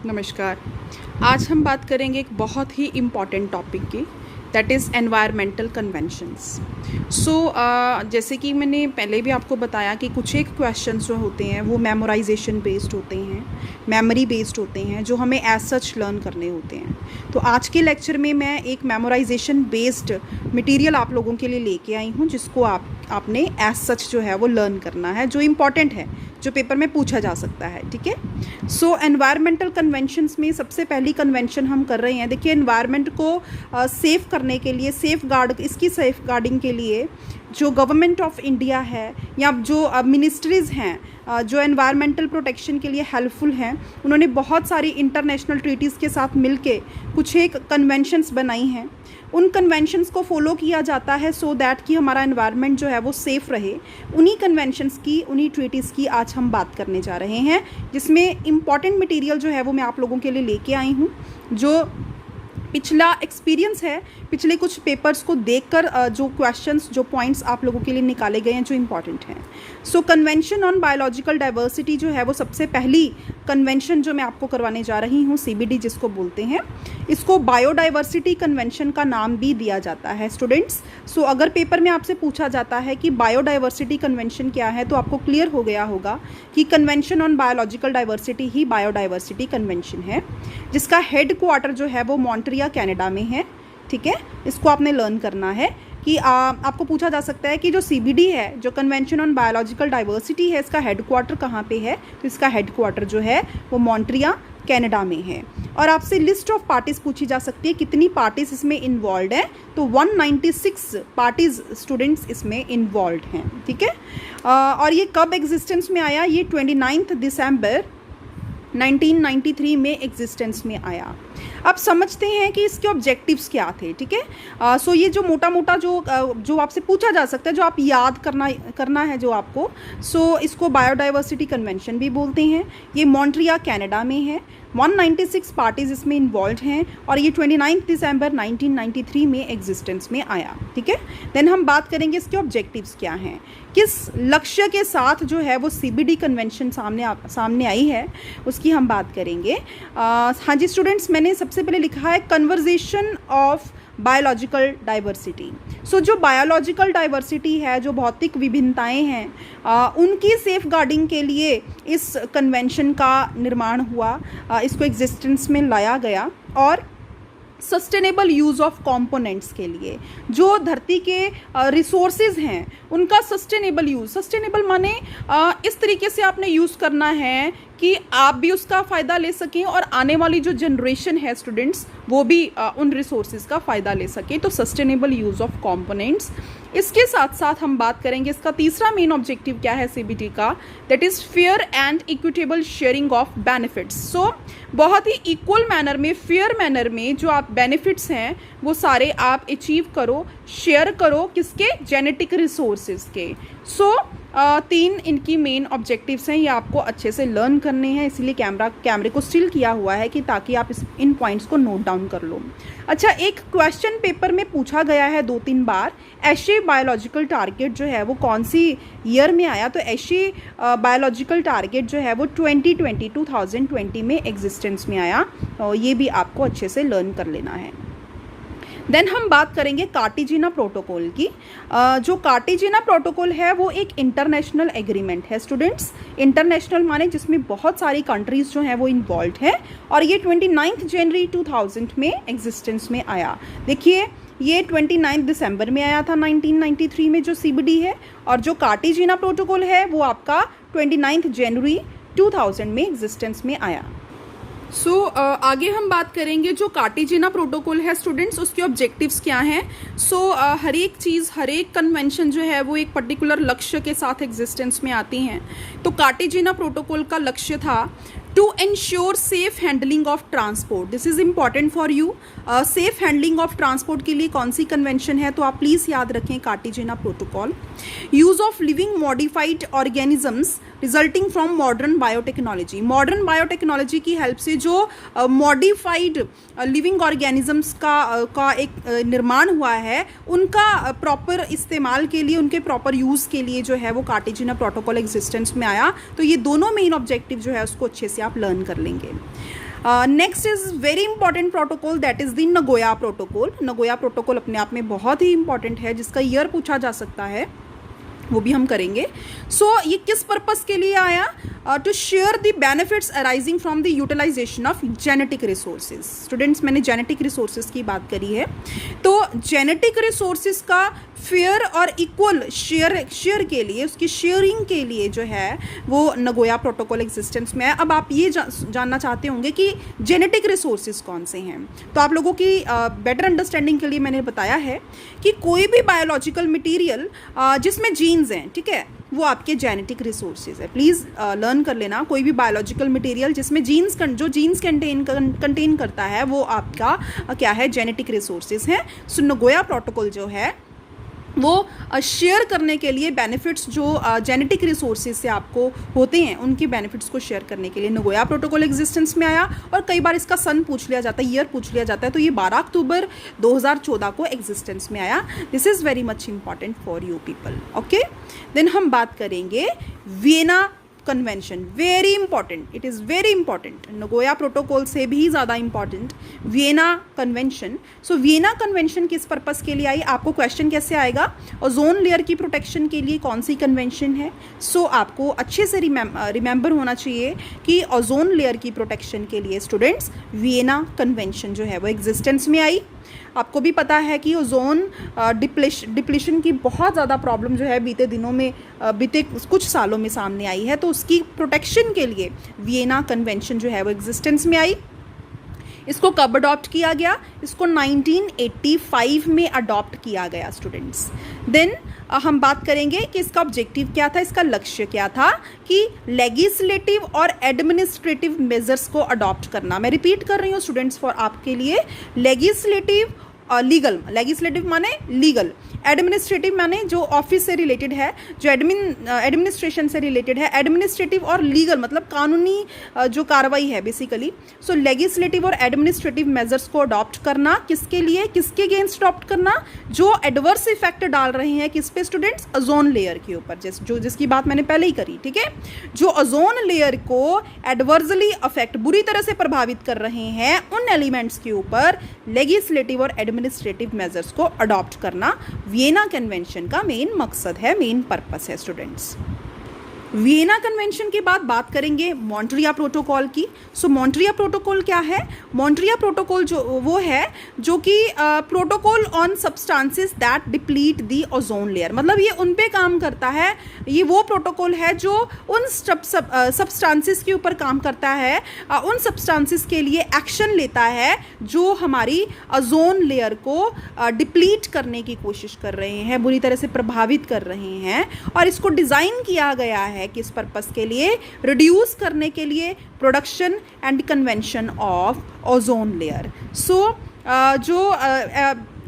नमस्कार। आज हम बात करेंगे एक बहुत ही इम्पॉर्टेंट टॉपिक की, दैट इज़ एनवायरमेंटल कन्वेंशंस। जैसे कि मैंने पहले भी आपको बताया कि कुछ एक क्वेश्चंस जो होते हैं वो मेमोराइजेशन बेस्ड होते हैं, मेमोरी बेस्ड होते हैं, जो हमें एज सच लर्न करने होते हैं। तो आज के लेक्चर में मैं एक मेमोराइजेशन बेस्ड मटेरियल आप लोगों के लिए लेके आई हूँ, जिसको आपने एज सच जो है वो लर्न करना है, जो इम्पॉर्टेंट है, जो पेपर में पूछा जा सकता है। ठीक है। सो एनवायरमेंटल कन्वेंशंस में सबसे पहली कन्वेंशन हम कर रहे हैं। देखिए, एनवायरनमेंट को सेफ करने के लिए, इसकी सेफ गार्डिंग के लिए जो गवर्नमेंट ऑफ इंडिया है या जो मिनिस्ट्रीज़ हैं जो एनवायरमेंटल प्रोटेक्शन के लिए हेल्पफुल हैं, उन्होंने बहुत सारी इंटरनेशनल ट्रीटीज़ के साथ मिलके कुछ एक कन्वेंशंस बनाई हैं। उन कन्वेंशंस को फॉलो किया जाता है सो दैट कि हमारा एनवायरनमेंट जो है वो सेफ़ रहे। उन्हीं कन्वेंशंस की, उन्हीं ट्रीटीज़ की आज हम बात करने जा रहे हैं, जिसमें इम्पॉर्टेंट मटेरियल जो है वो मैं आप लोगों के लिए लेके आई हूँ। जो पिछला एक्सपीरियंस है, पिछले कुछ पेपर्स को देखकर जो क्वेश्चंस, जो पॉइंट्स आप लोगों के लिए निकाले गए हैं जो इम्पॉर्टेंट हैं। सो कन्वेंशन ऑन बायोलॉजिकल डाइवर्सिटी जो है वो सबसे पहली कन्वेंशन जो मैं आपको करवाने जा रही हूँ, CBD जिसको बोलते हैं। इसको बायोडाइवर्सिटी कन्वेंशन का नाम भी दिया जाता है स्टूडेंट्स। सो अगर पेपर में आपसे पूछा जाता है कि बायोडाइवर्सिटी कन्वेंशन क्या है, तो आपको क्लियर हो गया होगा कि convention on biological diversity he biodiversity convention है, जिसका हेड क्वार्टर जो है वो मॉन्ट्रियल कनाडा में है। ठीक है, इसको आपने लर्न करना है कि आपको पूछा जा सकता है कि जो CBD है, जो कन्वेंशन ऑन बायोलॉजिकल डाइवर्सिटी है, इसका हेड क्वार्टर कहाँ पे है। तो इसका हेड क्वार्टर जो है वो मॉन्ट्रियल कनाडा में है। और आपसे लिस्ट ऑफ पार्टीज़ पूछी जा सकती है, कितनी पार्टीज़ इसमें इन्वॉल्व हैं। तो 196 पार्टीज़ स्टूडेंट्स इसमें इन्वॉल्व हैं। ठीक है। और ये कब एग्जिस्टेंस में आया? ये 29 दिसंबर 1993 में एग्जिस्टेंस में आया। अब समझते हैं कि इसके ऑब्जेक्टिव्स क्या थे। ठीक है। सो ये जो मोटा मोटा जो आपसे पूछा जा सकता है, जो आप याद करना है जो आपको, सो इसको बायोडाइवर्सिटी कन्वेंशन भी बोलते हैं। ये मॉन्ट्रियल कनाडा में है। 196 पार्टीज़ इसमें इन्वॉल्व हैं और ये 29 दिसंबर 1993 में एग्जिस्टेंस में आया। ठीक है। देन हम बात करेंगे इसके ऑब्जेक्टिव्स क्या हैं, किस लक्ष्य के साथ जो है वो CBD कन्वेंशन सामने आई है, उसकी हम बात करेंगे। हाँ जी स्टूडेंट्स, मैंने सबसे पहले लिखा है कन्वर्जेशन ऑफ बायोलॉजिकल डाइवर्सिटी। सो जो बायोलॉजिकल डाइवर्सिटी है, जो भौतिक विभिन्नताएं हैं, उनकी सेफ गार्डिंग के लिए इस कन्वेंशन का निर्माण हुआ, इसको एग्जिस्टेंस में लाया गया। और सस्टेनेबल यूज़ ऑफ कंपोनेंट्स के लिए, जो धरती के रिसोर्सेज हैं उनका सस्टेनेबल यूज़, सस्टेनेबल माने इस तरीके से आपने यूज़ करना है कि आप भी उसका फ़ायदा ले सकें और आने वाली जो जनरेशन है स्टूडेंट्स, वो भी उन रिसोर्सेज का फ़ायदा ले सकें। तो सस्टेनेबल यूज़ ऑफ कंपोनेंट्स। इसके साथ साथ हम बात करेंगे इसका तीसरा मेन ऑब्जेक्टिव क्या है CBD का, that is fair and equitable sharing of benefits. So बहुत ही इक्वल मैनर में, फेयर मैनर में जो आप बेनिफिट्स हैं वो सारे आप अचीव करो, शेयर करो, किसके? जेनेटिक रिसोर्सेज के। सो 3 इनकी मेन ऑब्जेक्टिव्स हैं, ये आपको अच्छे से लर्न करने हैं, इसलिए कैमरे को स्टिल किया हुआ है कि ताकि आप इन पॉइंट्स को नोट डाउन कर लो। अच्छा, एक क्वेश्चन पेपर में पूछा गया है 2-3 बार, एशे बायोलॉजिकल टारगेट जो है वो कौन सी ईयर में आया। तो एशे बायोलॉजिकल टारगेट जो है वो 2020 में एग्जिस्टेंस में आया। ये भी आपको अच्छे से लर्न कर लेना है। देन हम बात करेंगे कार्टेजिना प्रोटोकॉल की। जो कार्टेजिना प्रोटोकॉल है वो एक इंटरनेशनल एग्रीमेंट है स्टूडेंट्स। इंटरनेशनल माने जिसमें बहुत सारी कंट्रीज़ जो हैं वो इन्वॉल्व है, और ये 29 जनवरी 2000 में एग्जिस्टेंस में आया। देखिए, ये 29 दिसंबर में आया था 1993 में जो CBD है, और जो कार्टेजिना प्रोटोकॉल है वो आपका 29 जनवरी 2000 में एग्जिस्टेंस में आया। आगे हम बात करेंगे जो कार्टेजिना प्रोटोकॉल है स्टूडेंट्स, उसके ऑब्जेक्टिव्स क्या हैं। हर एक चीज़, हर एक कन्वेंशन जो है वो एक पर्टिकुलर लक्ष्य के साथ एग्जिस्टेंस में आती हैं। तो कार्टेजिना प्रोटोकॉल का लक्ष्य था to ensure safe handling of transport. This is important for you. Safe handling of transport के लिए कौन सी कन्वेंशन है, तो आप प्लीज़ याद रखें Cartagena protocol. Use of living modified organisms resulting from modern biotechnology. Modern biotechnology की हेल्प से जो मॉडिफाइड लिविंग ऑर्गेनिजम्स का एक निर्माण हुआ है, उनका प्रॉपर इस्तेमाल के लिए, उनके प्रॉपर यूज़ के लिए जो है वो कार्टेजिना प्रोटोकॉल एग्जिस्टेंस में आया। तो ये दोनों मेन ऑब्जेक्टिव जो है उसको अच्छे से आप लर्न कर लेंगे। Next is very important protocol, that is the Nagoya protocol. Nagoya protocol अपने आप में बहुत ही इंपॉर्टेंट है, जिसका ईयर पूछा जा सकता है, वो भी हम करेंगे। ये किस पर्पस के लिए आया? To share the benefits arising from the utilisation of genetic resources. Students, मैंने जेनेटिक रिसोर्सेज की बात करी है, तो जेनेटिक रिसोर्सेज का फेयर और इक्वल शेयर के लिए, उसकी शेयरिंग के लिए जो है वो नगोया प्रोटोकॉल एग्जिस्टेंस में है। अब आप ये जानना चाहते होंगे कि जेनेटिक रिसोर्सेज कौन से हैं, तो आप लोगों की बेटर अंडरस्टैंडिंग के लिए मैंने बताया है कि कोई भी बायोलॉजिकल मटीरियल जिसमें जीन्स हैं, ठीक है, वो आपके जेनेटिक रिसोर्सेज है। प्लीज़ लर्न कर लेना, कोई भी बायोलॉजिकल मटेरियल जिसमें जो जीन्स कंटेन करता है वो आपका क्या है? जेनेटिक रिसोर्सेज हैं। सो नगोया प्रोटोकॉल जो है वो शेयर करने के लिए बेनिफिट्स जो जेनेटिक रिसोर्सेज से आपको होते हैं, उनके बेनिफिट्स को शेयर करने के लिए नगोया प्रोटोकॉल एग्जिस्टेंस में आया। और कई बार इसका सन पूछ लिया जाता है, ईयर पूछ लिया जाता है, तो ये 12 अक्टूबर 2014 को एग्जिस्टेंस में आया। This is very much important for you people. Okay, then हम बात करेंगे Vienna convention. Very important, it is very important, Nagoya protocol से भी ज़्यादा important Vienna convention. So Vienna convention किस पर्पस के लिए आई? आपको क्वेश्चन कैसे आएगा? ओजोन लेयर की प्रोटेक्शन के लिए कौन सी कन्वेंशन है? सो आपको अच्छे से रिमेंबर होना चाहिए कि ओजोन लेयर की प्रोटेक्शन के लिए स्टूडेंट्स वियना कन्वेंशन जो है वो एग्जिस्टेंस में आई। आपको भी पता है कि ओजोन डिप्लीशन की बहुत ज़्यादा प्रॉब्लम जो है बीते दिनों में, बीते कुछ सालों में सामने आई है, तो उसकी प्रोटेक्शन के लिए वियना कन्वेंशन जो है वो एग्जिस्टेंस में आई। इसको कब अडॉप्ट किया गया? इसको 1985 में अडॉप्ट किया गया स्टूडेंट्स। देन हम बात करेंगे कि इसका ऑब्जेक्टिव क्या था, इसका लक्ष्य क्या था, कि लेजिस्लेटिव और एडमिनिस्ट्रेटिव मेजर्स को अडॉप्ट करना। मैं रिपीट कर रही हूँ स्टूडेंट्स फॉर आपके लिए, लेजिस्लेटिव लीगल, लेजिस्लेटिव माने लीगल, एडमिनिस्ट्रेटिव माने जो ऑफिस से रिलेटेड है, जो एडमिनिस्ट्रेशन से रिलेटेड है, एडमिनिस्ट्रेटिव और लीगल मतलब कानूनी जो कार्रवाई है बेसिकली। सो लेजिस्लेटिव और एडमिनिस्ट्रेटिव मेजर्स को अडॉप्ट करना, किसके लिए, किसके अगेंस्ट अडॉप्ट करना? जो एडवर्स इफेक्ट डाल रहे हैं किस पे स्टूडेंट्स? ओजोन लेयर के ऊपर, जिसकी बात मैंने पहले ही करी, ठीक है, जो ओजोन लेयर को एडवर्सली अफेक्ट, बुरी तरह से प्रभावित कर रहे हैं, उन एलिमेंट्स के ऊपर लेजिस्लेटिव और एडमिनिस्ट्रेटिव मेजर्स को अडॉप्ट करना वियना कन्वेंशन का मेन मकसद है, मेन पर्पस है स्टूडेंट्स। वियना कन्वेंशन के बाद बात करेंगे मॉन्ट्रिया प्रोटोकॉल की। सो मॉन्ट्रिया प्रोटोकॉल क्या है? मॉन्ट्रिया प्रोटोकॉल जो वो है जो कि protocol on substances that deplete the ozone layer, मतलब ये उन पे काम करता है। ये वो प्रोटोकॉल है जो उन सब्सटेंसेस के ऊपर काम करता है, उन सब्सटेंसेस के लिए एक्शन लेता है जो हमारी ओजोन लेयर को डिप्लीट करने की कोशिश कर रहे हैं, बुरी तरह से प्रभावित कर रहे हैं। और इसको डिज़ाइन किया गया है किस पर्पस के लिए? रिड्यूस करने के लिए production and convention of ozone layer. So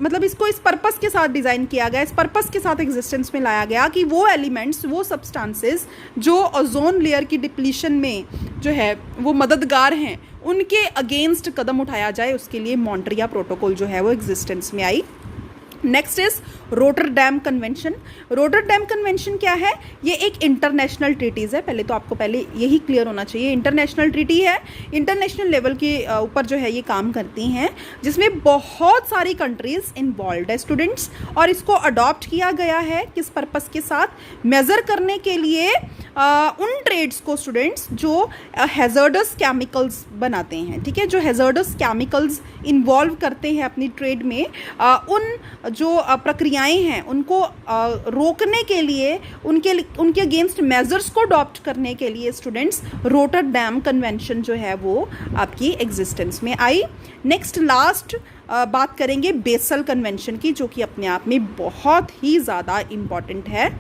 मतलब इसको इस पर्पस के साथ डिज़ाइन किया गया, इस पर्पस के साथ एग्जिस्टेंस में लाया गया कि वो एलिमेंट्स, वो सब्सटेंसेस जो ओजोन लेयर की डिप्लीशन में जो है वो मददगार हैं, उनके अगेंस्ट कदम उठाया जाए, उसके लिए मॉन्ट्रिया प्रोटोकॉल जो है वो एग्जिस्टेंस में आई। Next is Rotterdam convention. Rotterdam convention क्या है? ये एक इंटरनेशनल ट्रीटीज़ है, पहले तो आपको पहले यही क्लियर होना चाहिए, इंटरनेशनल ट्रीटी है, इंटरनेशनल लेवल के ऊपर जो है ये काम करती हैं, जिसमें बहुत सारी कंट्रीज इन्वॉल्व है स्टूडेंट्स। और इसको अडॉप्ट किया गया है किस पर्पस के साथ? मेज़र करने के लिए उन ट्रेड्स को स्टूडेंट्स जो हैज़र्डस केमिकल्स बनाते हैं, ठीक है, जो हैज़र्डस केमिकल्स इन्वॉल्व करते हैं अपनी ट्रेड में, उन जो प्रक्रियाएं हैं उनको रोकने के लिए, उनके अगेंस्ट मेजर्स को अडॉप्ट करने के लिए स्टूडेंट्स रोटरडैम कन्वेंशन जो है वो आपकी एग्जिस्टेंस में आई। नेक्स्ट लास्ट बात करेंगे बेसल कन्वेंशन की, जो कि अपने आप में बहुत ही ज़्यादा इम्पॉर्टेंट है।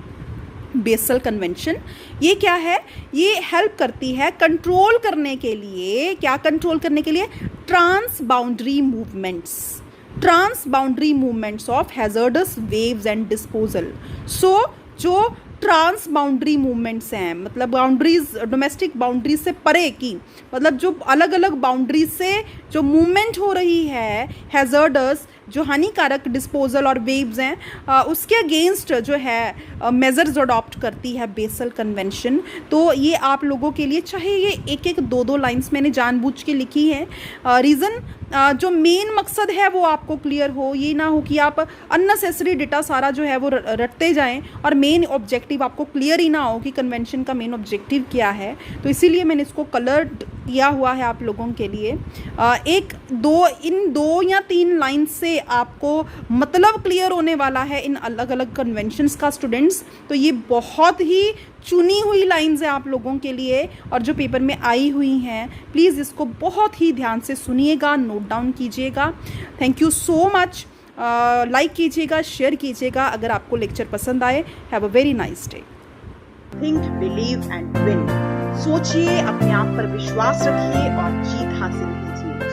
बेसल कन्वेंशन ये क्या है? ये हेल्प करती है कंट्रोल करने के लिए, क्या कंट्रोल करने के लिए? Transboundary movements of hazardous waves and disposal. So जो ट्रांस बाउंड्री मूवमेंट्स हैं, मतलब बाउंड्रीज, डोमेस्टिक बाउंड्रीज से परे की, मतलब जो अलग अलग बाउंड्रीज से जो मूवमेंट हो रही है हैज़र्डस जो हानिकारक डिस्पोजल और वेव्स हैं उसके अगेंस्ट जो है मेजर्स अडॉप्ट करती है बेसल कन्वेंशन। तो ये आप लोगों के लिए, चाहे ये एक एक दो दो लाइंस मैंने जानबूझ के लिखी है, रीज़न जो मेन मकसद है वो आपको क्लियर हो, ये ना हो कि आप अननेसेसरी डेटा सारा जो है वो रटते जाएं और मेन ऑब्जेक्टिव आपको क्लियर ही ना हो कि कन्वेंशन का मेन ऑब्जेक्टिव क्या है। तो इसीलिए मैंने इसको कलर किया हुआ है आप लोगों के लिए। इन दो या तीन लाइन से आपको मतलब क्लियर होने वाला है इन अलग अलग कन्वेंशंस का स्टूडेंट्स। तो ये बहुत ही चुनी हुई लाइंस है आप लोगों के लिए और जो पेपर में आई हुई हैं, प्लीज़ इसको बहुत ही ध्यान से सुनिएगा, नोट डाउन कीजिएगा। Thank you so much. Like कीजिएगा, शेयर कीजिएगा अगर आपको लेक्चर पसंद आए। Have a very nice day. Think, believe and win. सोचिए, अपने आप पर विश्वास रखिए और जीत हासिल